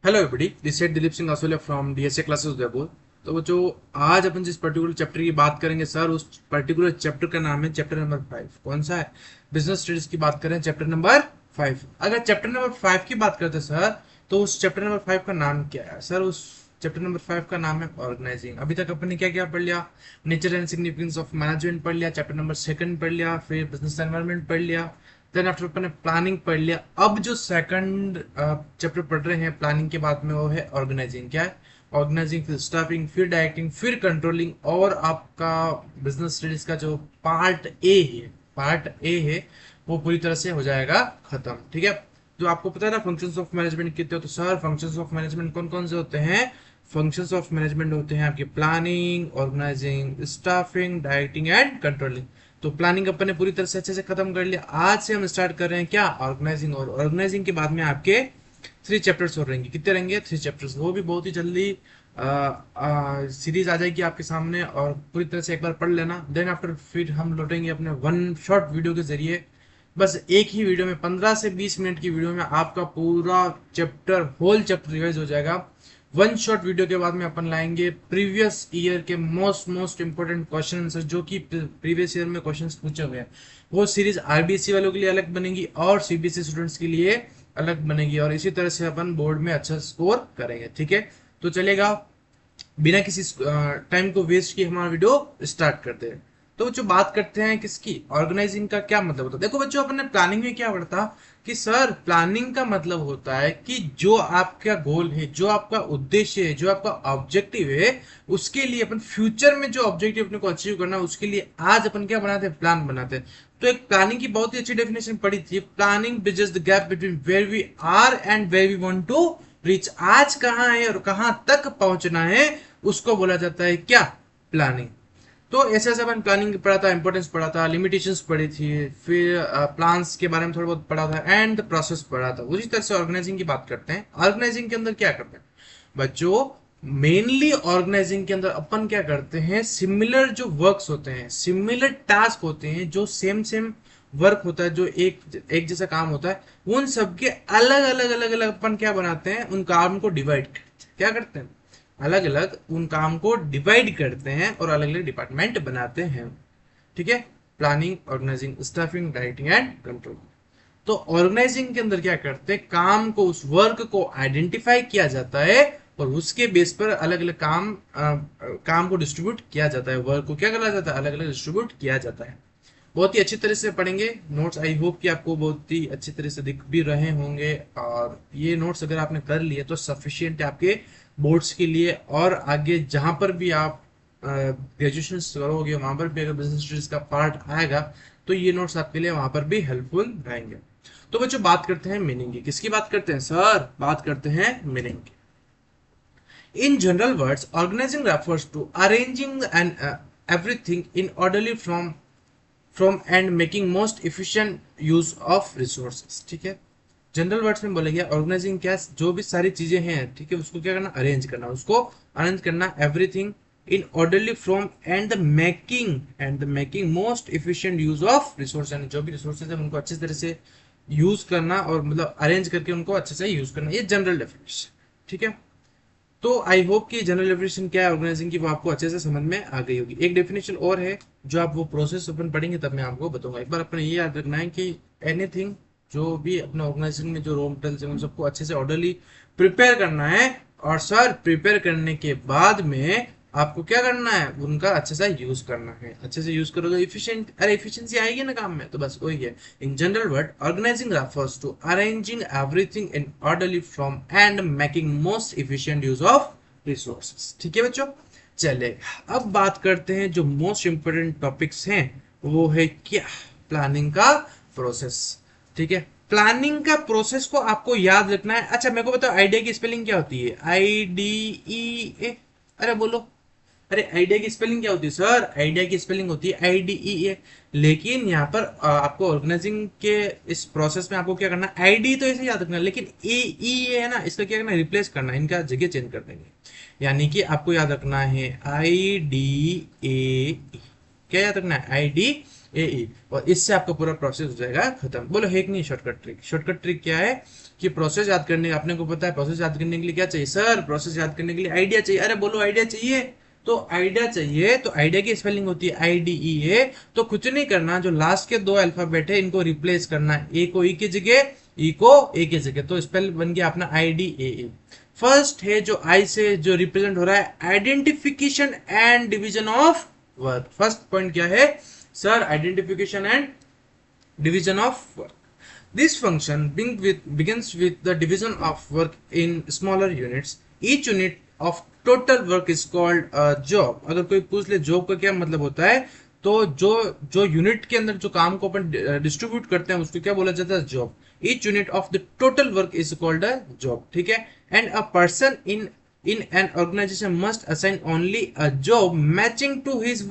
Hello everybody, this is Dilip Singh Asoliya from DSA classes Udaipur. तो बच्चों, आज अपन जिस पर्टिकुलर चैप्टर की बात करेंगे सर, उस पर्टिकुलर चैप्टर का नाम है चैप्टर नंबर 5। कौन सा है? बिजनेस स्टडीज की बात करें, चैप्टर नंबर 5। अगर चैप्टर नंबर 5 की बात करते हैं सर, तो उस चैप्टर नंबर 5 का नाम क्या है सर? उस चैप्टर नंबर 5 का नाम है ऑर्गेनाइजिंग। अभी तक अपन ने क्या क्या पढ़ लिया? Nature and significance of management पढ़ लिया, चैप्टर नंबर 2 पढ़ लिया, फिर बिजनेस एनवायरनमेंट पढ़ लिया, देन आफ्टर अपन ने प्लानिंग पढ़ लिया। अब जो सेकंड चैप्टर पढ़ रहे हैं प्लानिंग के बाद में, वो है ऑर्गेनाइजिंग। क्या है? ऑर्गेनाइजिंग, फिर स्टाफिंग, फिर डायरेक्टिंग, फिर कंट्रोलिंग, और आपका बिजनेस स्टडीज का जो पार्ट ए है वो पूरी तरह से हो जाएगा खत्म। ठीक है? जो आपको पता है ना फंक्शंस ऑफ मैनेजमेंट कितने होते हैं सर? फंक्शंस ऑफ मैनेजमेंट कौन कौन से होते हैं? फंक्शंस ऑफ मैनेजमेंट होते हैं आपकी planning, organising, staffing, directing and controlling. तो प्लानिंग अपन ने पूरी तरह से अच्छे से खत्म कर लिया। आज से हम स्टार्ट कर रहे हैं क्या? ऑर्गेनाइजिंग। और ऑर्गेनाइजिंग के बाद में आपके 3 चैप्टर्स और रहेंगे। कितने रहेंगे? 3 चैप्टर्स। वो भी बहुत ही जल्दी सीरीज आ जाएगी आपके सामने, और पूरी तरह से एक बार पढ़ लेना। देन आफ्टर फिर हम लौटेंगे अपने वन शॉट वीडियो के जरिए। बस एक ही वीडियो में 15 से 20 मिनट की वीडियो में आपका पूरा होल चैप्टर रिवाइज हो जाएगा। वन शॉट वीडियो के बाद में अपन लाएंगे प्रीवियस ईयर के मोस्ट इंपोर्टेंट क्वेश्चन आंसर, जो कि प्रीवियस ईयर में क्वेश्चंस पूछे हुए हैं। वो सीरीज आरबीएसई वालों के लिए अलग बनेगी और सीबीएसई स्टूडेंट्स के लिए अलग बनेगी, और इसी तरह से अपन बोर्ड में अच्छा स्कोर करेंगे। ठीक है? तो चलेगा, बिना किसी टाइम को वेस्ट किए हमारा वीडियो स्टार्ट करते हैं। तो बच्चों, बात करते हैं किसकी? ऑर्गेनाइजिंग का क्या मतलब होता है? देखो बच्चों, अपन ने प्लानिंग में क्या पढ़ा था कि सर प्लानिंग का मतलब होता है कि जो आपका गोल है, जो आपका उद्देश्य है, जो आपका ऑब्जेक्टिव है, उसके लिए अपन फ्यूचर में जो ऑब्जेक्टिव अपने को अचीव करना है, उसके लिए आज अपन क्या बनाते हैं? प्लान बनाते हैं। तो एक प्लानिंग की बहुत ही अच्छी डेफिनेशन पढ़ी थी। Planning bridges the gap between where we are and where we want to reach. आज कहाँ है और कहाँ तक पहुंचना है, उसको बोला जाता है क्या? प्लानिंग। तो ऐसे ऐसे अपन प्लानिंग पढ़ा था, इंपॉर्टेंस पढ़ा था, लिमिटेशंस पढ़ी थी, फिर प्लान्स के बारे में थोड़ा बहुत पढ़ा था, एंड प्रोसेस पढ़ा था। उसी तरह से ऑर्गेनाइजिंग की बात करते हैं। ऑर्गेनाइजिंग के अंदर क्या करते हैं बच्चों? मेनली ऑर्गेनाइजिंग के अंदर अपन क्या करते हैं? सिमिलर जो वर्क्स होते हैं, सिमिलर टास्क होते हैं, जो सेम सेम वर्क होता है, जो एक एक जैसा काम होता है, उन सबके अलग अलग अपन क्या बनाते हैं? उन काम को डिवाइड करते हैं। क्या करते हैं? अलग अलग उन काम को डिवाइड करते हैं और अलग अलग डिपार्टमेंट बनाते हैं। ठीक है? Planning, organising, staffing, directing and control. तो ऑर्गेनाइजिंग के अंदर क्या करते हैं? काम को, उस वर्क को आइडेंटिफाई किया जाता है, और उसके बेस पर अलग अलग काम को डिस्ट्रीब्यूट किया जाता है। वर्क को क्या करा जाता है? अलग अलग डिस्ट्रीब्यूट किया जाता है। बहुत ही अच्छी तरह से पढ़ेंगे नोट्स। आई होप कि आपको बहुत ही अच्छी तरह से दिख भी रहे होंगे, और ये नोट्स अगर आपने कर लिए तो सफिशियंट है आपके बोर्ड्स के लिए। और आगे जहां पर भी आप ग्रेजुएशन करोगे, वहां पर भी अगर बिजनेस स्टडीज का पार्ट आएगा, तो ये नोट्स आपके लिए वहां पर भी हेल्पफुल रहेंगे। तो बच्चों, बात करते हैं मीनिंग की। किसकी बात करते हैं सर? बात करते हैं मीनिंग की। In general words, organizing refers to arranging and everything in orderly from and making most efficient use of resources। ठीक है? जनरल वर्ड्स में बोलेंगे ऑर्गेनाइजिंग क्या? जो भी सारी चीजें हैं, ठीक है, उसको क्या करना? अरेंज करना, उसको अरेंज करना। Everything in orderly from and the making most efficient use of resource. यानी जो भी रिसोर्सेज है उनको अच्छी तरह से यूज करना, और मतलब अरेंज करके उनको अच्छे से यूज करना। ये जनरल डेफिनेशन। ठीक है? तो आई होप कि जनरल डेफिनेशन क्या है ऑर्गेनाइजिंग की, वो आपको अच्छे से समझ में आ गई होगी। एक डेफिनेशन और है, जो आप वो प्रोसेस अपन पढ़ेंगे तब मैं आपको बताऊंगा। एक बार अपने ये याद रखना है कि एनीथिंग, जो भी अपने ऑर्गेनाइजिंग में जो रॉ मटेरियल्स हैं, उन सबको अच्छे से ऑर्डरली प्रिपेयर करना है। और सर प्रिपेयर करने के बाद में आपको क्या करना है? उनका अच्छे से यूज करना है। अच्छे से यूज करोगे इफिशिएंट, अरे इफिशिएंसी आएगी ना काम में। तो बस वही है। In general word, organising refers to arranging everything in orderly form and making most efficient use of resources. ठीक है बच्चों? चले, अब बात करते हैं जो मोस्ट इंपोर्टेंट टॉपिक्स हैं, वो है क्या? प्लानिंग का प्रोसेस। ठीक है? प्लानिंग का प्रोसेस को आपको याद रखना है। अच्छा, मेरे को बताओ, आइडिया की स्पेलिंग क्या होती है? IDEA। अरे बोलो। अरे आइडिया की स्पेलिंग क्या होती है सर? आइडिया की स्पेलिंग होती है IDEA। लेकिन यहाँ पर आपको ऑर्गेनाइजिंग के इस प्रोसेस में आपको क्या करना है? आईडी तो ऐसे याद रखना है, लेकिन AE है ना, इसका क्या करना है? रिप्लेस करना है, इनका जगह चेंज कर देंगे। यानी कि आपको याद रखना है IDAE। क्या याद रखना है, IDAE, और इससे आपका पूरा प्रोसेस हो जाएगा खत्म। बोलो है कि नहीं शॉर्टकट ट्रिक? शॉर्टकट ट्रिक क्या है कि प्रोसेस याद करने, आपने को पता है प्रोसेस याद करने के लिए क्या चाहिए सर? प्रोसेस याद करने के लिए आइडिया चाहिए। अरे बोलो आइडिया चाहिए, तो आइडिया चाहिए, तो आइडिया की स्पेलिंग होती है IDEA। तो कुछ नहीं करना, जो लास्ट के 2 अल्फाबेट है इनको रिप्लेस करना है, ए को ई की जगह, ई को ए की जगह, तो स्पेल बन गया अपना IDAA। फर्स्ट है जो आई से जो रिप्रेजेंट हो रहा है, identification and division of work. First point क्या है sir? Identification and division of work. This function begins with the division of work in smaller units. Each unit of total work is called a job. अगर कोई पूछ ले job का क्या मतलब होता है, तो जो यूनिट के अंदर जो काम को अपन डिस्ट्रीब्यूट करते हैं उसको क्या बोला जाता है? Job. Each unit of the total work is called a job, ठीक है। And a person in an organization must assign only a job matching to his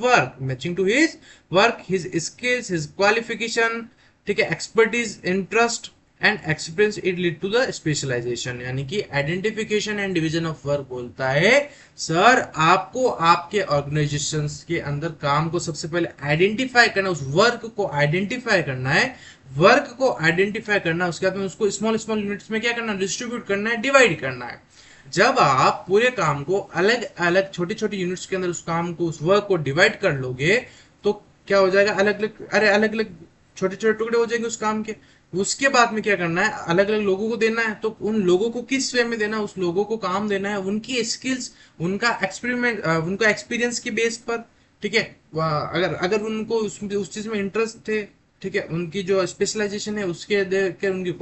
work, his skills, his qualification, ठीक है, expertise, interest and experience, it lead to the specialisation. यानी कि identification and division of work बोलता है sir आपको आपके organisation के अंदर काम को सबसे पहले आइडेंटिफाई करना, उस वर्क को आइडेंटिफाई करना है, वर्क को आइडेंटिफाई करना, उसके बाद में उसको स्मॉल स्मॉल यूनिट्स में क्या करना, डिस्ट्रीब्यूट करना है, डिवाइड करना है। जब आप पूरे काम को अलग अलग छोटी छोटी यूनिट्स के अंदर उस काम को, उस वर्क को डिवाइड कर लोगे, तो क्या हो जाएगा, अलग अलग, अरे अलग अलग छोटे छोटे टुकड़े हो जाएंगे उस काम के। उसके बाद में क्या करना है, अलग अलग लोगों को देना है, तो उन लोगों को किस वे में देना है, उस लोगों को काम देना है उनकी स्किल्स, उनका एक्सपेरिमेंट, उनका एक्सपीरियंस के बेस पर, ठीक है। अगर अगर उनको उस चीज में इंटरेस्ट थे, ठीक है, उनकी जो स्पेशलाइजेशन है उसके देख कर, उनकी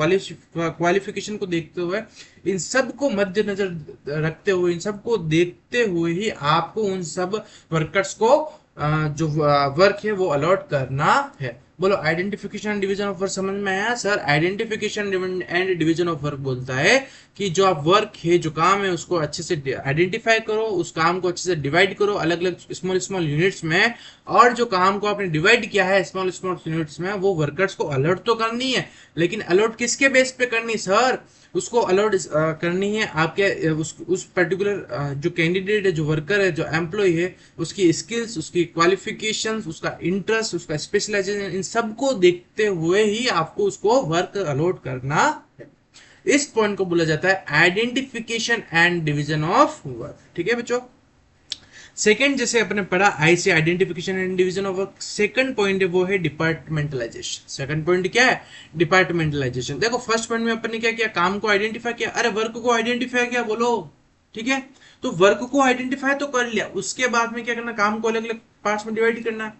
क्वालिफिकेशन को देखते हुए, इन सब को मद्देनजर रखते हुए, इन सब को देखते हुए ही आपको उन सब वर्कर्स को जो वर्क है वो अलॉट करना है। बोलो identification and division of work समझ में आया sir? Identification and division of work बोलता है कि जो आप वर्क है, जो काम है, उसको अच्छे से आइडेंटिफाई करो, उस काम को अच्छे से डिवाइड करो अलग अलग स्मॉल स्मॉल यूनिट्स में, और जो काम को आपने डिवाइड किया है स्मॉल स्मॉल यूनिट्स में, वो वर्कर्स को अलॉट तो करनी है, लेकिन अलॉट किसके बेस पे करनी सर? उसको अलॉट करनी है आपके उस पर्टिकुलर जो कैंडिडेट है, जो वर्कर है, जो एम्प्लॉय है, उसकी स्किल्स, उसकी क्वालिफिकेशंस, उसका इंटरेस्ट, उसका स्पेशलाइजेशन, इन सब को देखते हुए ही आपको उसको वर्क अलॉट करना है। इस पॉइंट को बोला जाता है identification and division of work, ठीक है बच्चों। सेकंड, जैसे अपने पढ़ा आई से identification and division of work, second point है वो है डिपार्टमेंटलाइजेशन। सेकंड पॉइंट क्या है? डिपार्टमेंटलाइजेशन। देखो फर्स्ट पॉइंट में अपन ने क्या किया, काम को आइडेंटिफाई किया, अरे वर्क को आइडेंटिफाई किया, बोलो ठीक है। तो वर्क को आइडेंटिफाई तो कर लिया, उसके बाद में क्या करना, काम को अलग अलग पार्ट्स में डिवाइड करना है।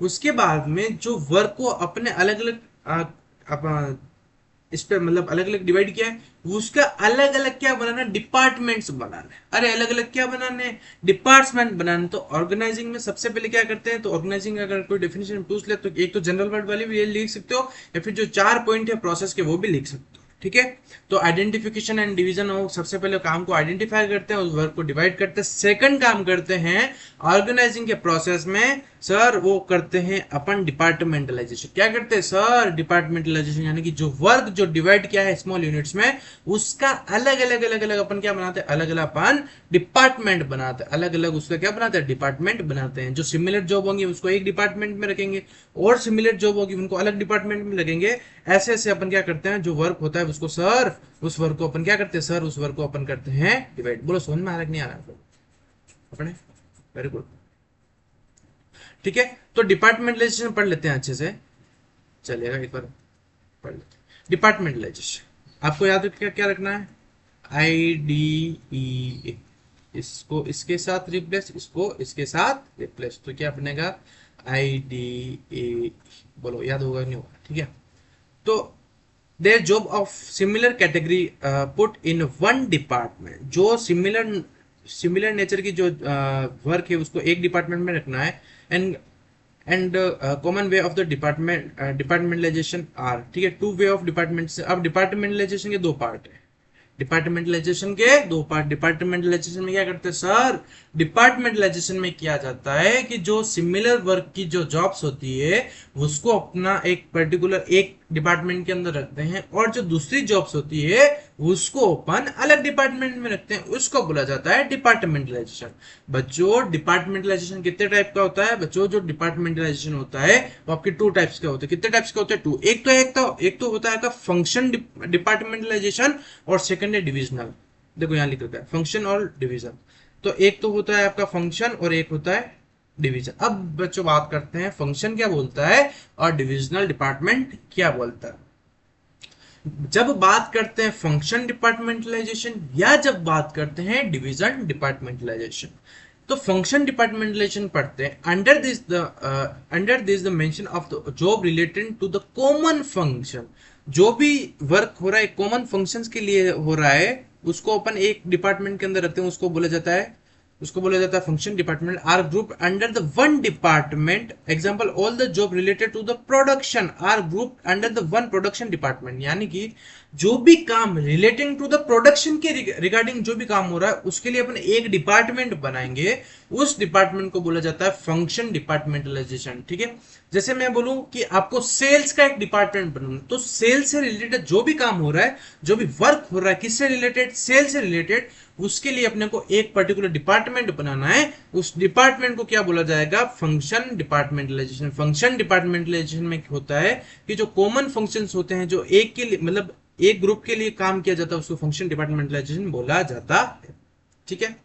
उसके बाद में जो वर्क को अपने अलग अलग इस पे मतलब अलग अलग डिवाइड किया है, उसका अलग अलग क्या बनाना है, डिपार्टमेंट्स बनाना है। अरे अलग अलग क्या बनाने हैं, डिपार्टमेंट बनाने। तो ऑर्गेनाइजिंग में सबसे पहले क्या करते हैं, तो ऑर्गेनाइजिंग अगर कोई डेफिनेशन पूछ ले तो एक तो जनरल वर्ड वाली भी लिख सकते हो, या फिर जो 4 पॉइंट है प्रोसेस के वो भी लिख सकते हो, ठीक है। तो आइडेंटिफिकेशन एंड डिवीजन हो, सबसे पहले काम को आइडेंटिफाई करते हैं, उस वर्क को डिवाइड करते हैं। सेकंड काम करते हैं ऑर्गेनाइजिंग के प्रोसेस में सर, वो करते हैं अपन डिपार्टमेंटलाइजेशन। क्या करते हैं सर? डिपार्टमेंटलाइजेशन, यानी कि जो वर्क जो डिवाइड किया है स्मॉल यूनिट्स में, उसका अलग अलग अपन क्या बनाते हैं, अलग अलग अपन डिपार्टमेंट बनाते हैं, अलग अलग उसका क्या बनाते हैं, डिपार्टमेंट बनाते हैं। जो सिमिलर जॉब होंगी उसको एक डिपार्टमेंट में रखेंगे, और सिमिलर जॉब होगी उनको अलग डिपार्टमेंट में लगेंगे। ऐसे ऐसे अपन क्या करते हैं, जो वर्क होता है उसको सर, उस वर्क को अपन क्या करते हैं सर, उस वर्क को अपन करते हैं डिवाइड। बोलो समझ में आ रहा है कि नहीं आ रहा है अपने? वेरी गुड, ठीक है। तो डिपार्टमेंटलाइजेशन पढ़ लेते हैं अच्छे से, चलेगा, एक बार पढ़ लेते हैं डिपार्टमेंटलाइजेशन। आपको याद रखिए क्या रखना है, IDEA, इसको इसके साथ रिप्लेस, इसको इसके साथ रिप्लेस, तो क्या बनेगा IDEA। बोलो याद होगा नहीं होगा, ठीक है। तो their job of similar category put in one department, जो सिमिलर नेचर की जो वर्क है उसको एक डिपार्टमेंट में रखना है। And common way of the departmentalisation are, ठीक है, 2 वे ऑफ डिपार्टमेंट। अब डिपार्टमेंटलाइजेशन के 2 पार्ट है, डिपार्टमेंटलाइजेशन के 2 पार्ट। डिपार्टमेंटलाइजेशन में क्या करते हैं सर, डिपार्टमेंटलाइजेशन में किया जाता है कि जो सिमिलर वर्क की जो जॉब्स होती है उसको अपना एक पर्टिकुलर एक डिपार्टमेंट के अंदर रखते हैं, और जो दूसरी जॉब्स होती है उसको अपन अलग डिपार्टमेंट में रखते हैं, उसको बोला जाता है डिपार्टमेंटलाइजेशन। बच्चों डिपार्टमेंटलाइजेशन कितने टाइप का होता है? बच्चों जो डिपार्टमेंटलाइजेशन होता है वो आपके टू टाइप्स का होता है। कितने टाइप्स का होता है? टू। एक तो होता है फंक्शन डिपार्टमेंटलाइजेशन, और सेकंड है डिविजनल। देखो यहाँ लिख रखा है फंक्शन और डिवीजन। तो एक तो होता है आपका फंक्शन और एक होता है डिवीजन। अब बच्चों बात करते हैं फंक्शन क्या बोलता है और डिविजनल डिपार्टमेंट क्या बोलता है। जब बात करते हैं फंक्शन डिपार्टमेंटलाइजेशन या जब बात करते हैं डिवीजन डिपार्टमेंटलाइजेशन, तो फंक्शन डिपार्टमेंटलाइजेशन पढ़ते हैं under this the mention of the job related to the common function. जो भी वर्क हो रहा है कॉमन फंक्शंस के लिए हो रहा है उसको अपन एक डिपार्टमेंट के अंदर रखते हैं, उसको बोला जाता है function department. Are group under the one department. Example all the job related to the production are group under the one production department. यानी कि जो भी काम रिलेटिंग टू द प्रोडक्शन के रिगार्डिंग जो भी काम हो रहा है उसके लिए अपन एक डिपार्टमेंट बनाएंगे, उस डिपार्टमेंट को बोला जाता है फंक्शन डिपार्टमेंटलाइजेशन। ठीक है, जैसे मैं बोलूं कि आपको सेल्स का एक डिपार्टमेंट बनाना, तो सेल्स से रिलेटेड जो भी काम हो रहा है, जो भी वर्क हो रहा है, किससे रिलेटेड? सेल्स से रिलेटेड। उसके लिए अपने को एक पर्टिकुलर डिपार्टमेंट बनाना है, उस डिपार्टमेंट को क्या बोला जाएगा? Function departmentalisation. फंक्शन डिपार्टमेंटलाइजेशन में होता है कि जो कॉमन फंक्शंस होते हैं जो एक के लिए मतलब एक ग्रुप के लिए काम किया जाता है उसको फंक्शन डिपार्टमेंटलाइजेशन बोला जाता है। ठीक है,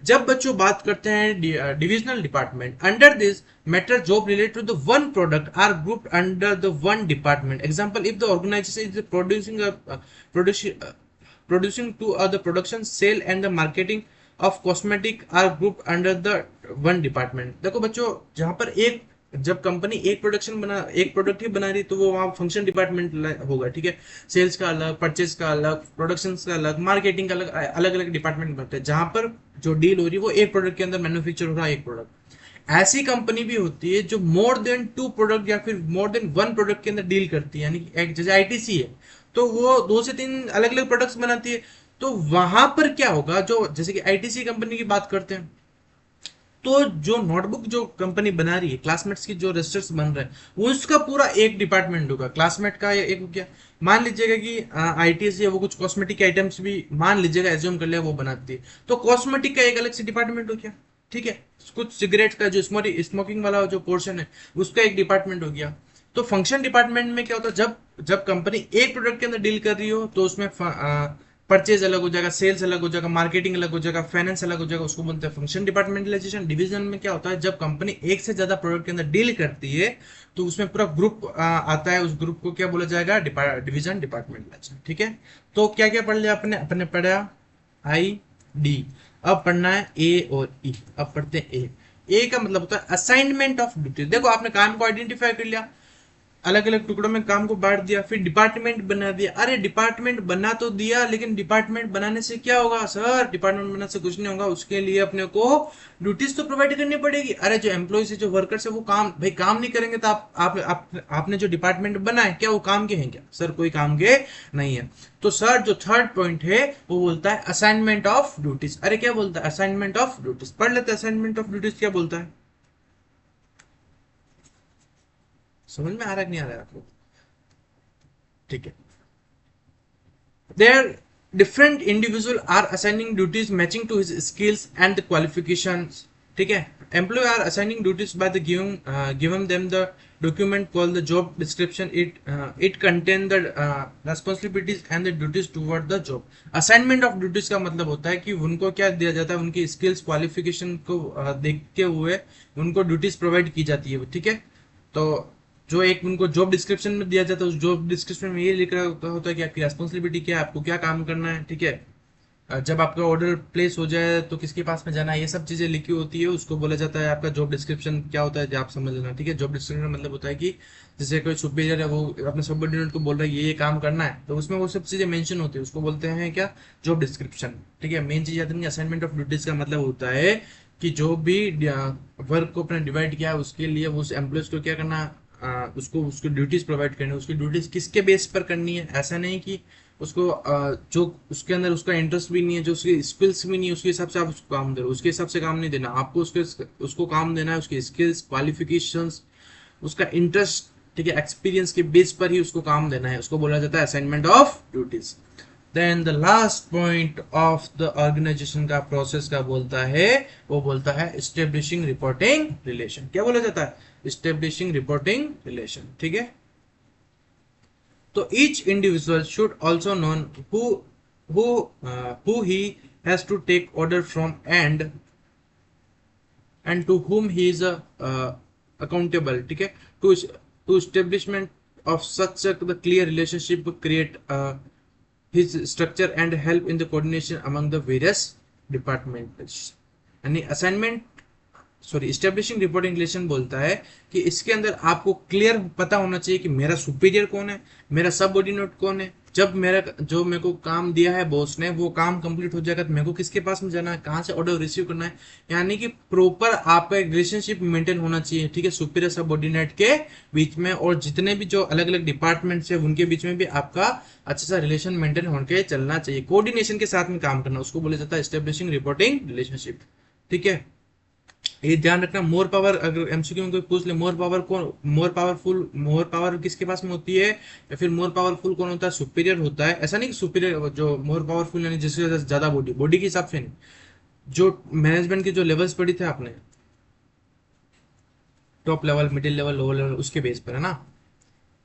जब बच्चों बात करते हैं divisional department, under this matter job related to the one product are grouped under the one department. Example if the organisation is producing to the production sale and the marketing of cosmetic are grouped under the one department। देखो बच्चों जहां पर एक जब company एक product ही बना रही तो वो वहां फंक्शन डिपार्टमेंट होगा। ठीक है, सेल्स का अलग, परचेज का अलग, प्रोडक्शन का अलग, मार्केटिंग का अलग, अलग अलग डिपार्टमेंट बनते हैं जहां पर जो डील हो रही है वो एक प्रोडक्ट के अंदर मैन्युफैक्चर हो रहा है एक प्रोडक्ट। ऐसी कंपनी भी होती है जो मोर देन टू प्रोडक्ट या फिर मोर देन वन प्रोडक्ट के अंदर डील करती है, यानी कि जैसे आईटीसी है तो वो 2 से 3 अलग अलग प्रोडक्ट्स बनाती है। तो वहां पर क्या होगा, जो जैसे कि आईटीसी कंपनी की बात करते हैं तो जो नोटबुक जो कंपनी बना रही है, क्लासमेट्स की जो रजिस्टर्स बन रहे हैं उसका पूरा एक डिपार्टमेंट होगा। क्लासमेट का एक हो गया, मान लीजिएगा कि आईटीसी है वो कुछ कॉस्मेटिक आइटम्स भी मान लीजिएगा एज्यूम कर लिया वो बनाती है, तो कॉस्मेटिक का एक अलग से डिपार्टमेंट हो गया। ठीक है, कुछ सिगरेट का जो स्मोकिंग वाला जो पोर्शन है उसका एक डिपार्टमेंट हो गया। तो फंक्शन डिपार्टमेंट में क्या होता है, जब जब कंपनी एक प्रोडक्ट के अंदर डील कर रही हो तो उसमें परचेज अलग हो जाएगा, सेल्स अलग हो जाएगा, मार्केटिंग अलग हो जाएगा, फाइनेंस अलग हो जाएगा, उसको बोलते हैं फंक्शन डिपार्टमेंटलाइजेशन। डिवीजन में क्या होता है, जब कंपनी एक से ज्यादा प्रोडक्ट के अंदर डील करती है तो उसमें पूरा ग्रुप आता है, उस ग्रुप को क्या बोला जाएगा? Division departmentalisation. ठीक है, तो क्या क्या पढ़ लिया अपने अपने पढ़ा आई डी। अब पढ़ना है ए और ई। अब पढ़ते हैं ए। ए का मतलब होता है असाइनमेंट ऑफ ड्यूटी। देखो आपने काम को आइडेंटिफाई कर लिया, अलग अलग टुकड़ों में काम को बांट दिया, फिर डिपार्टमेंट बना दिया। अरे डिपार्टमेंट बना तो दिया, लेकिन डिपार्टमेंट बनाने से क्या होगा सर? डिपार्टमेंट बनाने से कुछ नहीं होगा, उसके लिए अपने को ड्यूटीज तो प्रोवाइड करनी पड़ेगी। अरे जो एम्प्लॉयज है, जो वर्कर्स है, वो काम नहीं करेंगे तो आपने जो डिपार्टमेंट बनाए क्या वो काम के हैं क्या? सर कोई काम के नहीं है। तो सर जो थर्ड पॉइंट है वो बोलता है असाइनमेंट ऑफ ड्यूटीज। अरे क्या बोलता है? Assignment of duties. पढ़ लेते हैं असाइनमेंट ऑफ ड्यूटीज क्या बोलता है, समझ में आ रहा है कि नहीं आ रहा है आपको? ठीक है, there different individual are assigning duties matching to his skills and the qualifications। ठीक है, employee are assigning duties by the giving them the document called the job description। It contain the responsibilities and the duties toward the job। assignment of duties का मतलब होता है कि उनको क्या दिया जाता है, उनकी स्किल्स क्वालिफिकेशन को देखते हुए उनको ड्यूटीज प्रोवाइड की जाती है। ठीक है, तो जो एक उनको जॉब डिस्क्रिप्शन में दिया जाता है उस जॉब डिस्क्रिप्शन में ये लिखा होता है कि आपकी रेस्पॉन्सिबिलिटी क्या है, आपको क्या काम करना है। ठीक है, जब आपका ऑर्डर प्लेस हो जाए तो किसके पास में जाना है, ये सब चीजें लिखी होती है, उसको बोला जाता है आपका जॉब डिस्क्रिप्शन क्या होता है, जो आप समझ लेना। ठीक है, जॉब डिस्क्रिप्शन मतलब होता है कि जैसे कोई सुपीरियर है वो अपने सबऑर्डिनेट को बोल रहा है ये काम करना है, तो उसमें वो सब चीजें मेंशन होती है, उसको बोलते हैं क्या? Job description. ठीक है, मेन चीज याद रखनी, असाइनमेंट ऑफ ड्यूटीज का मतलब होता है कि जो भी वर्क को अपने डिवाइड किया उसके लिए उस एम्प्लॉयज को क्या करना, उसको उसकी ड्यूटीज प्रोवाइड करनी है। उसकी ड्यूटीज किसके बेस पर करनी है? ऐसा नहीं कि उसको जो उसके अंदर उसका इंटरेस्ट भी नहीं है, जो उसकी स्किल्स भी नहीं है, उसके हिसाब से आप उसको काम दे रहे हो, उसके हिसाब से काम नहीं देना आपको, उसको काम देना है उसकी स्किल्स, क्वालिफिकेशंस, उसका इंटरेस्ट, ठीक है, एक्सपीरियंस के बेस पर ही उसको काम देना है, उसको बोला जाता है assignment of duties. Then the last point of the organisation का प्रोसेस का बोलता है, वो बोलता है एस्टेब्लिशिंग रिपोर्टिंग रिलेशन। क्या बोला जाता है? एस्टेब्लिशिंग रिपोर्टिंग रिलेशन, ठीक है। तो each individual should also know who he has to take order from and to whom he is accountable, ठीक है। to establishment of such a the clear relationship create his structure and help in the coordination among the various departments। यानी assignment, sorry, establishing reporting relation बोलता है कि इसके अंदर आपको clear पता होना चाहिए कि मेरा सुपीरियर कौन है, मेरा सबऑर्डिनेट कौन है। जब मेरा जो मेरे को काम दिया है बॉस ने, वो काम कंप्लीट हो जाएगा तो मेरे को किसके पास में जाना है, कहाँ से ऑर्डर रिसीव करना है। यानी कि प्रॉपर आपका एक रिलेशनशिप मेंटेन होना चाहिए, ठीक है, सुपीरियर सबऑर्डिनेट के बीच में, और जितने भी जो अलग अलग डिपार्टमेंट्स है उनके बीच में भी आपका अच्छा सा रिलेशन मेंटेन होकर चलना चाहिए, कोऑर्डिनेशन के साथ में काम करना, उसको बोला जाता है एस्टेब्लिशिंग रिपोर्टिंग रिलेशनशिप, ठीक है। ये ध्यान रखना, मोर पावर, अगर एमसीक्यू में कोई पूछ ले मोर पावर कौन, मोर पावर किसके पास में होती है, या फिर मोर पावरफुल कौन होता है, सुपीरियर होता है। ऐसा नहीं कि सुपीरियर जो मोर पावरफुल यानी जिससे ज्यादा बॉडी के हिसाब से नहीं, जो मैनेजमेंट के जो लेवल्स पढ़ी थे आपने, top level, middle level, lower level, उसके बेस पर है ना।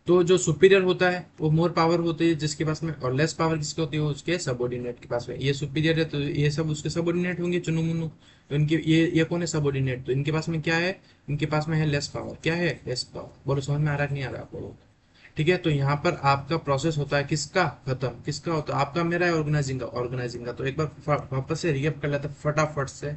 तो जो सुपीरियर होता है वो मोर पावर होती है जिसके पास में, और लेस पावर किसकी होती है, उसके सबऑर्डिनेट के पास में। ये सुपीरियर है तो ये सब उसके सबऑर्डिनेट होंगे, चुनु मुनु। तो इनके ये कौन है, सबऑर्डिनेट। तो इनके पास में क्या है, इनके पावर में है लेस पावर। क्या है, लेस पावर। बोलो समझ में आ रहा है कि नहीं आ रहा आपको? ठीक है। तो यहाँ पर आपका प्रोसेस होता है किसका, खत्म किसका होता है, आपका मेरा है ऑर्गेनाइजिंग का। तो एक बार वापस से रिकैप कर लेता फटाफट से,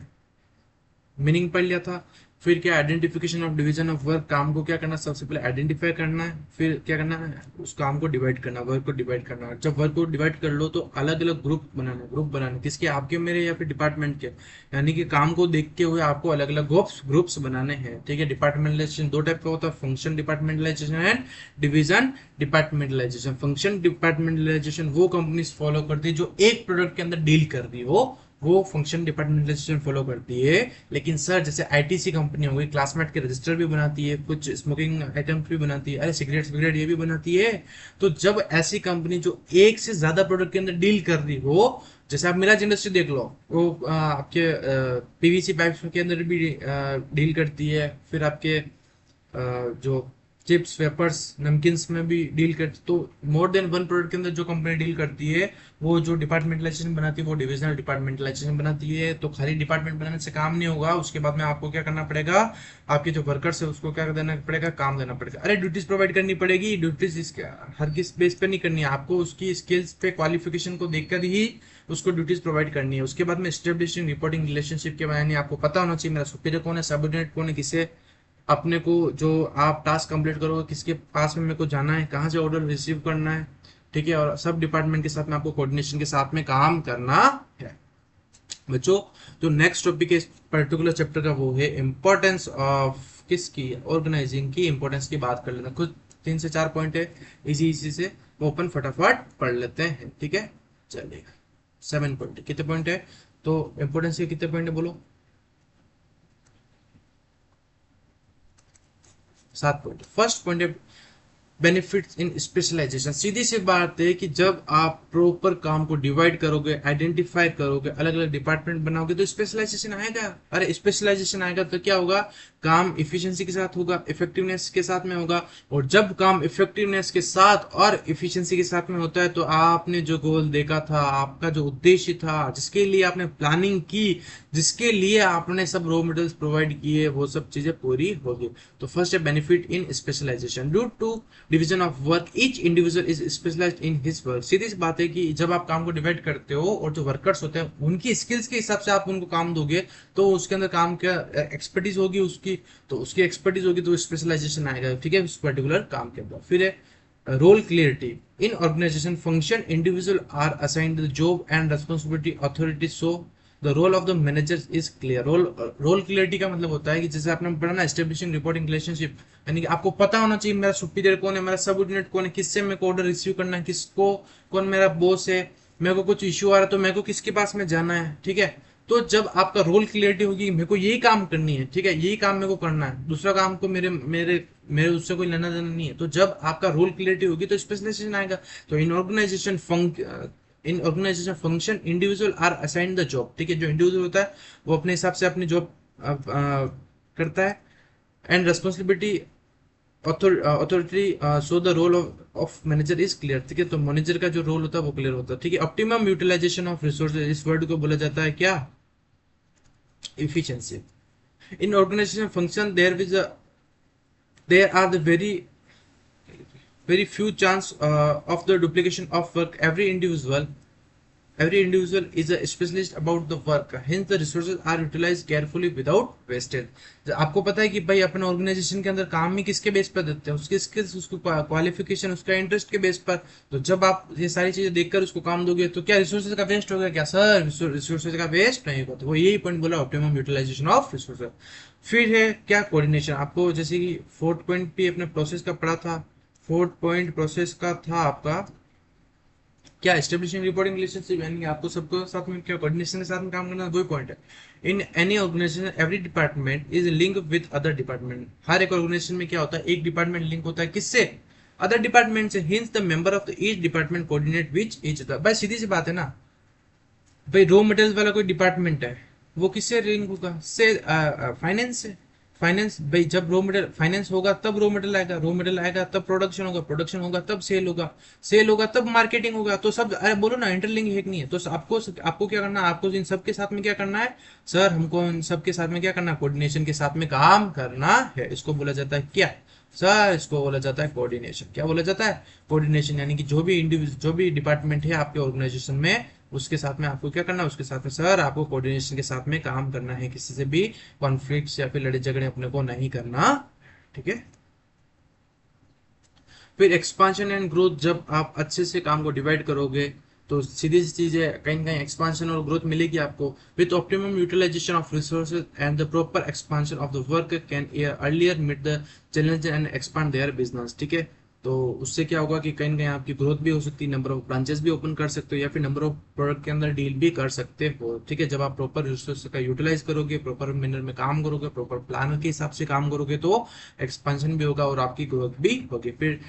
मीनिंग पढ़ लिया था। फिर क्या, identification of division of work, काम को क्या करना, सबसे पहले आइडेंटिफाई करना है, फिर क्या करना है, उस काम को डिवाइड करना, वर्क को डिवाइड करना। जब वर्क को डिवाइड कर लो तो अलग अलग ग्रुप बनाने किसके, आपके मेरे या फिर डिपार्टमेंट के। यानी कि काम को देखते हुए आपको अलग अलग ग्रुप्स बनाने हैं, ठीक है। डिपार्टमेंटलाइजेशन दो टाइप का होता है, function departmentalisation and division departmentalisation. Function departmentalisation वो कंपनीज फॉलो करती है जो एक प्रोडक्ट के अंदर डील कर रही हो, वो फंक्शन डिपार्टमेंटलाइजेशन फॉलो करती है। लेकिन सर जैसे आईटीसी कंपनी हो गई, क्लासमेट के रजिस्टर भी बनाती है, कुछ स्मोकिंग आइटम्स भी बनाती है, अरे सिगरेट ये भी बनाती है। तो जब ऐसी कंपनी जो एक से ज्यादा प्रोडक्ट के अंदर डील कर रही हो, जैसे आप मिराज इंडस्ट्री देख लो, वो आपके पीवीसी पाइप्स के अंदर भी डील करती है, फिर आपके जो चिप्स, वेपर्स, नमकिन्स में भी डील करती। तो मोर देन वन प्रोडक्ट के अंदर जो कंपनी डील करती है, वो जो डिपार्टमेंटलाइजेशन बनाती है वो डिविजनल डिपार्टमेंटलाइजेशन बनाती है। तो खाली डिपार्टमेंट बनाने से काम नहीं होगा, उसके बाद में आपको क्या करना पड़ेगा, आपके जो वर्कर्स है उसको क्या देना पड़ेगा, काम देना पड़ेगा। अरे ड्यूटीज प्रोवाइड करनी पड़ेगी, ड्यूटीज इसके हर किस बेस पे नहीं करनी है, आपको उसकी स्किल्स पे, क्वालिफिकेशन को देखकर ही उसको ड्यूटीज प्रोवाइड करनी है। उसके बाद में एस्टेब्लिशिंग रिपोर्टिंग रिलेशनशिप के बारे में आपको पता होना चाहिए, मेरा सुपीरियर कौन है, सबऑर्डिनेट कौन है, किसे अपने को जो आप टास्क कंप्लीट करोगे किसके पास में मेरे को जाना है, कहाँ से ऑर्डर रिसीव करना है, ठीक है। और सब डिपार्टमेंट के साथ में आपको कोऑर्डिनेशन के साथ में काम करना है। बच्चों, जो नेक्स्ट टॉपिक है इस पर्टिकुलर चैप्टर का, वो है इंपॉर्टेंस ऑफ किसकी, ऑर्गेनाइजिंग की इंपॉर्टेंस की बात कर लेना। कुछ 3 से 4 पॉइंट है, इजी से वो अपन फटाफट पढ़ लेते हैं, ठीक है। चलिए 7 पॉइंट, कितने पॉइंट है, तो इंपॉर्टेंस के कितने पॉइंट है बोलो, 7 पॉइंट। फर्स्ट पॉइंट है बेनिफिट्स इन स्पेशलाइजेशन। सीधी सी बात है कि जब आप प्रॉपर काम को डिवाइड करोगे, आइडेंटिफाई करोगे, अलग अलग डिपार्टमेंट बनाओगे, तो स्पेशलाइजेशन आएगा। अरे स्पेशलाइजेशन आएगा तो क्या होगा, काम इफिशिएंसी के साथ होगा, इफेक्टिवनेस के साथ में होगा। और जब काम इफेक्टिवनेस के साथ और इफिशिएंसी के साथ में होता है, तो आपने जो गोल देखा था, आपका जो उद्देश्य था, जिसके लिए आपने प्लानिंग की, जिसके लिए आपने सब रॉ मटेरियल्स प्रोवाइड किए, वो सब चीजें पूरी होगी। तो फर्स्ट है benefit in specialisation. Due to division of work each individual is specialised in his work. सीधी सी बात है कि जब आप काम को डिवाइड करते हो और जो वर्कर्स होते हैं उनकी स्किल्स के हिसाब से आप उनको काम दोगे, तो उसके अंदर काम क्या एक्सपर्टीज होगी उसकी, तो उसकी एक्सपर्टीज होगी तो स्पेशलाइजेशन आएगा, ठीक है, उस पर्टिकुलर काम के अंदर। फिर है role clarity in organisation function, individual are assigned the job and responsibility, authority so the role of the manager is clear. Role clarity का मतलब होता है कि जैसे आपने पढ़ा ना, एस्टेब्लिशिंग रिपोर्टिंग रिलेशनशिप, यानी कि आपको पता होना चाहिए मेरा सुपीरियर कौन है, मेरा सबऑर्डिनेट कौन है, किससे मेरे को ऑर्डर रिसीव करना है, किसको, कौन मेरा बॉस है, मेरे को कुछ इश्यू आ रहा है तो मेरे को किसके पास में जाना है, ठीक है। तो जब आपका रोल क्लियरिटी होगी, मेरे को यही काम करनी है, ठीक है, यही काम मेरे को करना है, दूसरा काम को मेरे मेरे मेरे उससे कोई लेना देना नहीं है, तो जब आपका रोल क्लियरिटी होगी तो स्पेशलाइजेशन आएगा। तो in organisation function individual are assign the job, ठीक है, जो इंडिविजुअल होता है वो अपने हिसाब से अपनी जॉब करता है। And responsibility authority so the role of manager is clear, ठीक है, तो मैनेजर का जो रोल होता है वो क्लियर होता है, ठीक है। ऑप्टिमम यूटिलाइजेशन ऑफ रिसोर्सेज, इस वर्ड को बोला जाता है क्या, efficiency. In organization function, there are the very few chance of the duplication of work. Every individual is a specialist about the work. Hence, the resources are utilized carefully without wastage. आपको पता है कि भाई अपने organisation के अंदर काम ही किसके बेस पर देते हैं, उसके स्किल्स, उसको क्वालिफिकेशन, उसका इंटरेस्ट के बेस पर। तो जब आप ये सारी चीजें देखकर उसको काम दोगे तो क्या रिसोर्सेज का वेस्ट होगा क्या? सर रिसोर्सेज का वेस्ट नहीं होगा। तो वो यही पॉइंट बोला, ऑप्टिमम यूटिलाइजेशन ऑफ रिसोर्सेज। फिर है क्या, कोऑर्डिनेशन। आपको जैसे कि फोर्थ पॉइंट भी अपने प्रोसेस का पढ़ा था, फोर्थ पॉइंट प्रोसेस का था आपका क्या, एस्टेब्लिशिंग रिपोर्टिंग रिलेशनशिप, यानी आपको सबको साथ में क्या, कोऑर्डिनेशन के साथ में काम करना, वही पॉइंट है। In any organisation every department is link with other department. हर एक ऑर्गेनाइजेशन में क्या होता है, एक डिपार्टमेंट लिंक होता है किससे, अदर डिपार्टमेंट से। Hints the member of the each department coordinate which each other. भाई सीधी सी बात है ना, भाई रॉ मटेरियल वाला कोई डिपार्टमेंट है, वो किससे लिंक होगा, से फाइनेंस से। फाइनेंस, भाई जब रॉ मटेरियल फाइनेंस होगा तब रॉ मटेरियल आएगा, रॉ मटेरियल आएगा तब प्रोडक्शन होगा, प्रोडक्शन होगा तब सेल होगा, सेल होगा तब मार्केटिंग होगा। तो सब, अरे बोलो ना, इंटरलिंक है कि नहीं है? तो आपको आपको क्या करना है, आपको इन सबके साथ में क्या करना है सर, हमको इन सबके साथ में क्या करना है, कोऑर्डिनेशन के साथ में काम करना है। इसको बोला जाता है क्या सर, इसको बोला जाता है कोऑर्डिनेशन। क्या बोला जाता है, कोऑर्डिनेशन। यानी कि जो भी इंडिविजुअल, जो भी डिपार्टमेंट है आपके ऑर्गेनाइजेशन में, उसके साथ में आपको क्या करना है, उसके साथ में सर आपको कोऑर्डिनेशन के साथ में काम करना है, किसी से भी कॉन्फ्लिक्ट्स या फिर लड़े झगड़े अपने को नहीं करना, ठीक है। फिर एक्सपांशन एंड ग्रोथ, जब आप अच्छे से काम को डिवाइड करोगे तो सीधी सी चीज है, कहीं कहीं एक्सपांशन और ग्रोथ मिलेगी आपको। With optimum utilisation of resources and the proper expansion of the work can earlier meet the challenge and expand their business, ठीक है। तो उससे क्या होगा कि कहीं कहीं आपकी ग्रोथ भी हो सकती है, नंबर ऑफ ब्रांचेस भी ओपन कर सकते हो, या फिर नंबर ऑफ प्रोडक्ट के अंदर डील भी कर सकते हो, ठीक है। जब आप प्रॉपर रिसोर्स का यूटिलाइज करोगे, प्रॉपर मैनर में काम करोगे, प्रॉपर प्लान के हिसाब से काम करोगे, तो एक्सपेंशन भी होगा और आपकी ग्रोथ भी होगी। फिर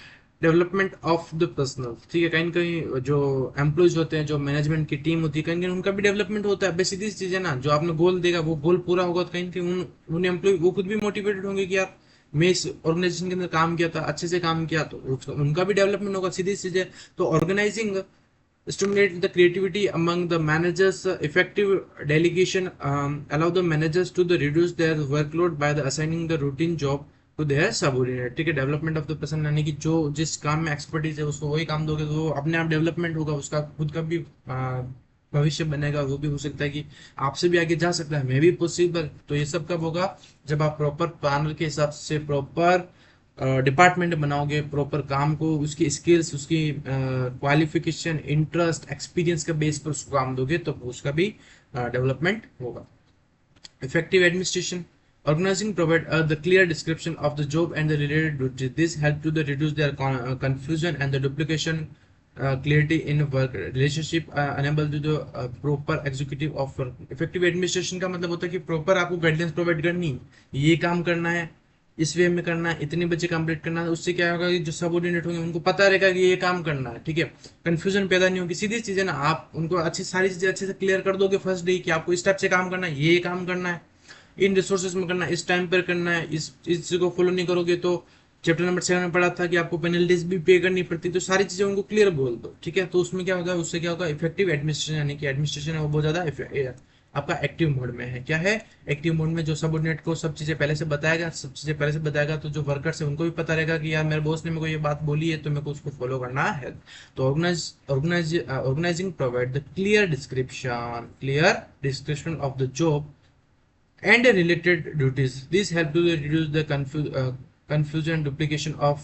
डेवलपमेंट ऑफ द पर्सनल, ठीक है, कहीं ना कहीं जो एम्प्लॉयज होते हैं, जो मैनेजमेंट की टीम होती है, कहीं कहीं उनका भी डेवलपमेंट होता है। बेसिक चीज है ना, जो आपने गोल देगा वो गोल पूरा होगा तो कहीं ना कहीं उन एम्प्लॉय वो खुद भी मोटिवेटेड होंगे कि यार मैं इस ऑर्गेनाइजेशन के अंदर काम किया था, अच्छे से काम किया, तो उनका भी डेवलपमेंट होगा, सीधी चीज है। तो organising stimulate the creativity among the managers. Effective delegation allow the managers to reduce their workload by assigning the routine job to their subordinate, ठीक है। डेवलपमेंट ऑफ द पर्सन, यानी कि जो जिस काम में एक्सपर्टीज है उसको वही काम दोगे तो वो अपने आप डेवलपमेंट होगा, उसका खुद का भी भविष्य बनेगा, वो भी हो सकता है कि आपसे भी आगे जा सकता है, मे भी पॉसिबल। तो ये सब कब होगा, जब आप प्रॉपर प्लानर के हिसाब से प्रॉपर डिपार्टमेंट बनाओगे, प्रॉपर काम को उसकी स्किल्स, उसकी क्वालिफिकेशन, इंटरेस्ट, एक्सपीरियंस का बेस पर उसको काम दोगे तो उसका भी डेवलपमेंट होगा। Effective administration, organizing provide the clear description of the job and the related duties. This help to reduce their confusion and the duplication. Clarity in work relationship enable to the proper executive of work. Effective administration का मतलब होता है कि proper आपको guidelines provide करनी, ये काम करना है, इस वे में करना है, इतने बजे कंप्लीट करना है। उससे क्या होगा कि जो सबऑर्डिनेट होंगे उनको पता रहेगा कि ये काम करना है, ठीक है। कंफ्यूजन पैदा नहीं होगी, सीधी चीजें ना, आप उनको अच्छी सारी चीजें अच्छे से क्लियर कर दोगे फर्स्ट डे कि आपको इस टाइप से काम करना है, ये काम करना है, इन रिसोर्सेज में करना है, इस टाइम पर करना है, इस चीज को फॉलो नहीं करोगे तो चैप्टर नंबर 7 में पढ़ा था कि आपको पेनल्टीज भी पे करनी पड़ती। तो सारी चीजें उनको क्लियर बोल दो, ठीक है। तो उसमें क्या होगा, उससे क्या होगा, इफेक्टिव एडमिनिस्ट्रेशन, यानी कि एडमिनिस्ट्रेशन है वो बहुत ज्यादा आपका एक्टिव मोड में है। क्या है, एक्टिव मोड में जो सबऑर्डिनेट को सब चीजें पहले से बताएगा, सब चीजें पहले से बताएगा, तो जो वर्कर्स है उनको भी पता रहेगा कि यार मेरे बॉस ने मेरे को ये बात बोली है तो मेरे को उसको फॉलो करना है। तो organising provide the clear description of the job and related duties. This help to reduce the confusion, duplication of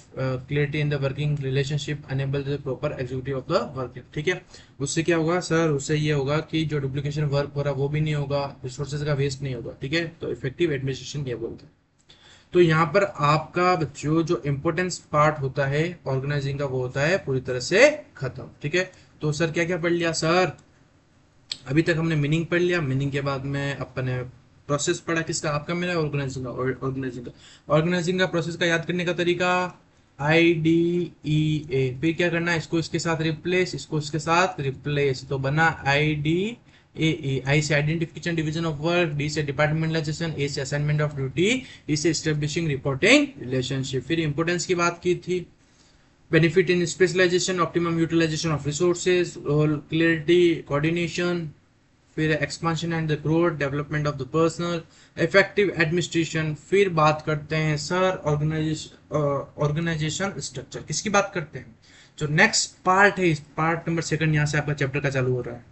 clarity in the working relationship, enable the proper executive of the work। ठीक है, उससे क्या होगा sir, उससे ये होगा कि जो डुप्लीकेशन वर्क हो रहा है वो भी नहीं होगा, रिसोर्सेज का वेस्ट नहीं होगा। ठीक है, तो इफेक्टिव एडमिनिस्ट्रेशन ये बोलते हैं। तो यहाँ पर आपका जो इम्पोर्टेंस पार्ट होता है ऑर्गेनाइजिंग का वो होता है पूरी तरह से खत्म। ठीक है, तो सर क्या क्या पढ़ लिया सर? अभी तक हमने मीनिंग पढ़ लिया, मीनिंग के बाद में अपने प्रोसेस पढ़ा, किसका? आपका मेरा ऑर्गेनाइजिंग का। ऑर्गेनाइजिंग का प्रोसेस का याद करने का तरीका IDEA। फिर क्या करना है, इसको इसके साथ रिप्लेस, इसको इसके साथ रिप्लेस, तो बना IDEA। आई से identification division of work, D से डिपार्टमेंटलाइजेशन, ए से असाइनमेंट ऑफ ड्यूटी, ई से एस्टेब्लिशिंग रिपोर्टिंग रिलेशनशिप। फिर इंपोर्टेंस की बात की थी, benefit in specialization, optimum utilization of resources, role clarity, coordination, फिर expansion and the growth, development of the personal, effective administration। फिर बात करते हैं सर ऑर्गेनाइजेशन स्ट्रक्चर। किसकी बात करते हैं? जो नेक्स्ट पार्ट है, इस पार्ट नंबर 2 यहाँ से आपका चैप्टर का चालू हो रहा है।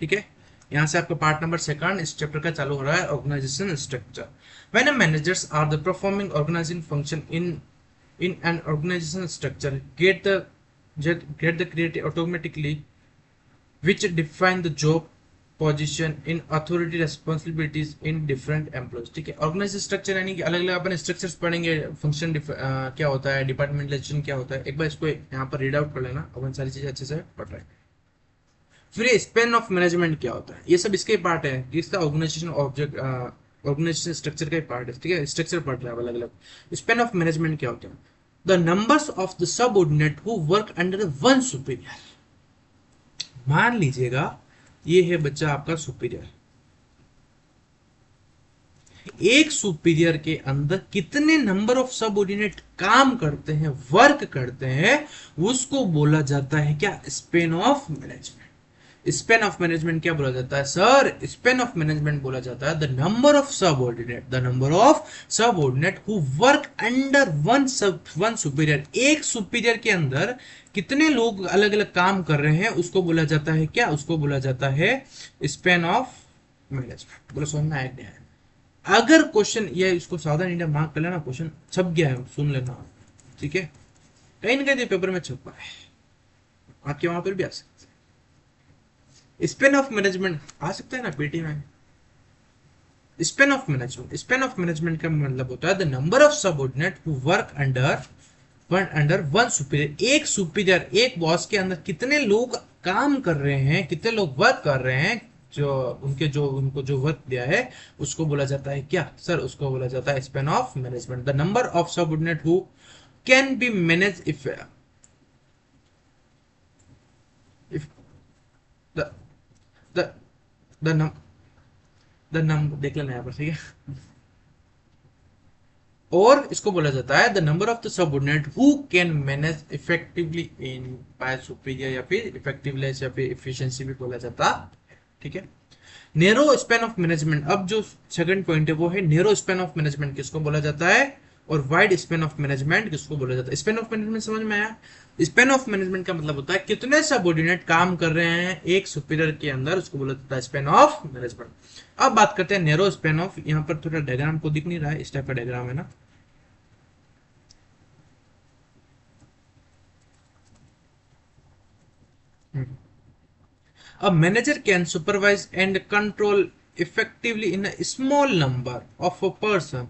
ठीक है, यहाँ से आपका पार्ट नंबर 2 इस चैप्टर का चालू हो रहा है, organisation structure. When a managers are the performing organising function in an organisation structure get the creative automatically which define the job position in authority responsibilities in different employees। ठीक है, organisation structure यानी कि अलग अलग अपन structures पढ़ेंगे, function क्या होता है, डिपार्टमेंटलाइजेशन क्या होता है, एक बार इसको यहाँ पर रीड आउट कर लेना, अपन सारी चीजें अच्छे से पढ़ रहे हैं। फिर स्पेन ऑफ मैनेजमेंट क्या होता है, ये सब इसके पार्ट है, इसका ऑर्गेनाइजेशन ऑब्जेक्ट ऑर्गेनाइजेशन स्ट्रक्चर का पार्ट है। ठीक है, स्ट्रक्चर पढ़ रहे हैं अलग अलग। स्पेन ऑफ मैनेजमेंट क्या होता है? The numbers of the subordinate who work under one superior. मान लीजिएगा ये है बच्चा आपका सुपीरियर, एक सुपीरियर के अंदर कितने नंबर ऑफ सबऑर्डिनेट काम करते हैं, वर्क करते हैं, उसको बोला जाता है क्या? Span of management. Span of management क्या बोला जाता है सर? स्पेन ऑफ मैनेजमेंट बोला जाता है the number of subordinate who work under one superior. एक सुपीरियर के अंदर कितने लोग अलग अलग काम कर रहे हैं, उसको बोला जाता है क्या? उसको बोला जाता है स्पेन ऑफ मैनेजमेंट। बोलो समझ में आया क्या है? अगर क्वेश्चन ये इसको सावधान इंडिया मार्क कर लेना, क्वेश्चन छप गया है, सुन लेना। ठीक है, कहीं ना कहीं पेपर में छपा है, आपके वहां पर भी आ सकता है। स्पेन ऑफ मैनेजमेंट आ सकता है ना पीटी में। स्पेन ऑफ मैनेजमेंट का मतलब होता है the number of subordinate who work under one superior. एक सुपीरियर, एक बॉस के अंदर कितने लोग काम कर रहे हैं, कितने लोग वर्क कर रहे हैं, उनको जो वर्क दिया है उसको बोला जाता है क्या सर? उसको बोला जाता है span of management. The number of subordinate who can be manage if the the number देख लेना यहाँ पर। ठीक है, और इसको बोला जाता है the number of the subordinate who can manage effectively in by superior, या फिर इफेक्टिवनेस या फिर एफिशिएंसी भी बोला जाता है। ठीक है, नैरो स्पैन ऑफ मैनेजमेंट। अब जो सेकंड पॉइंट है वो है नैरो स्पैन ऑफ मैनेजमेंट किसको बोला जाता है, और वाइड स्पैन ऑफ मैनेजमेंट किसको बोला जाता है? स्पैन ऑफ मैनेजमेंट समझ में आया? स्पैन ऑफ मैनेजमेंट का मतलब होता है कितने सबऑर्डिनेट काम कर रहे हैं एक सुपीरियर के अंदर, उसको बोला जाता है स्पैन ऑफ मैनेजमेंट। अब बात करते हैं नैरो स्पैन ऑफ। यहाँ पर थोड़ा डायग्राम को दिख नहीं रहा है, इस टाइप का डायग्राम है ना। A manager can supervise and control effectively in a small number of a person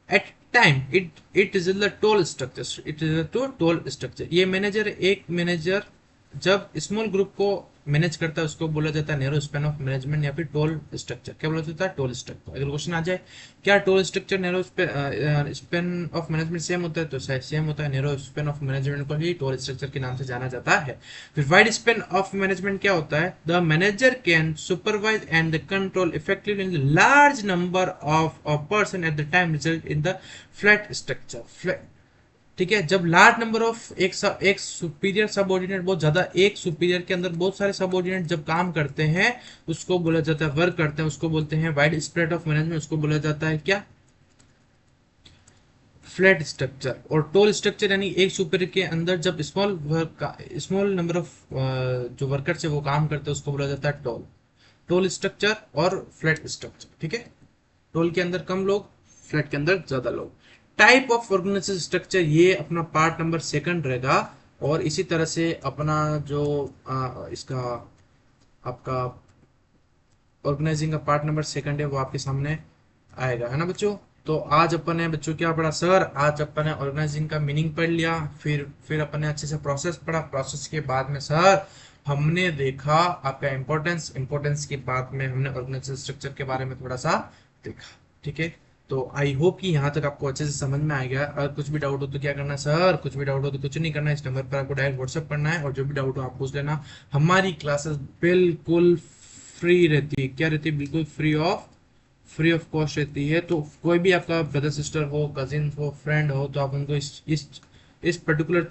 at time. It is the toll structure. It is a toll structure. ये मैनेजर, एक मैनेजर जब स्मॉल ग्रुप को manage करता है उसको बोला जाता है नैरो स्पैन ऑफ मैनेजमेंट या फिर टोल स्ट्रक्चर। क्या बोला जाता है? Toll structure. अगर क्वेश्चन आ जाए क्या toll structure narrow span of management same होता है, तो सेम होता है। नैरो स्पैन ऑफ मैनेजमेंट को ही टोल स्ट्रक्चर के नाम से जाना जाता है। फिर वाइड स्पैन ऑफ मैनेजमेंट क्या होता है? The manager can supervise and control effectively in large number of person at the time, result in the flat structure. ठीक है, जब लार्ज नंबर ऑफ एक सुपीरियर सबऑर्डिनेट, बहुत ज्यादा, एक सुपीरियर के अंदर बहुत सारे सबऑर्डिनेट जब काम करते हैं उसको बोला जाता है, वर्क करते हैं, उसको बोलते हैं वाइड स्प्रेड ऑफ मैनेजमेंट, उसको बोला जाता है क्या? Flat structure. और टोल स्ट्रक्चर यानी एक सुपीरियर के अंदर जब स्मॉल नंबर ऑफ जो वर्कर्स है वो काम करते हैं उसको बोला जाता है टोल स्ट्रक्चर और फ्लैट स्ट्रक्चर। ठीक है, रोल के अंदर कम लोग, फ्लैट के अंदर ज्यादा लोग। टाइप ऑफ ऑर्गेनाइजेशन स्ट्रक्चर ये अपना पार्ट नंबर सेकंड रहेगा। और इसी तरह से अपना जो इसका आपका ऑर्गेनाइजिंग का पार्ट नंबर सेकंड है वो आपके सामने आएगा, है ना बच्चों। तो आज अपन ने बच्चों क्या पढ़ा सर, आज अपन ने ऑर्गेनाइजिंग का मीनिंग पढ़ लिया, फिर अपन ने अच्छे से प्रोसेस पढ़ा। प्रोसेस के बाद में सर हमने देखा आपका इंपॉर्टेंस के बाद में हमने ऑर्गेनाइजेशन स्ट्रक्चर के बारे में थोड़ा सा देखा, ठीक है। तो आई होप कि यहाँ तक आपको अच्छे से समझ में आ गया। अगर कुछ भी डाउट हो तो क्या करना है सर, कुछ भी डाउट हो तो कुछ नहीं करना है, इस नंबर पर आपको डायरेक्ट व्हाट्सअप करना है और जो भी डाउट हो आप पूछ लेना। हमारी क्लासेस बिल्कुल फ्री रहती है, क्या रहती है, बिल्कुल फ्री ऑफ कॉस्ट रहती है। तो कोई भी आपका ब्रदर सिस्टर हो, कजिन हो, फ्रेंड हो, तो आप उनको इस पर्टिकुलर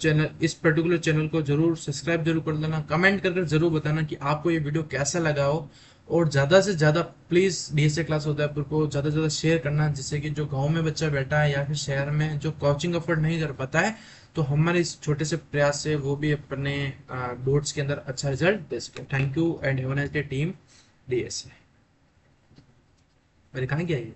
चैनल को जरूर सब्सक्राइब जरूर कर देना। कमेंट करके जरूर बताना कि आपको ये वीडियो कैसा लगा हो। और ज़्यादा से ज़्यादा प्लीज़ डीएसए क्लास उदयपुर को ज़्यादा से ज़्यादा शेयर करना, जिससे कि जो गांव में बच्चा बैठा है या फिर शहर में जो कोचिंग अफोर्ड नहीं कर पाता है, तो हमारे इस छोटे से प्रयास से वो भी अपने बोर्ड्स के अंदर अच्छा रिजल्ट दे सके। Thank you and have a nice day team DSA. मेरे कहाँ गया ये।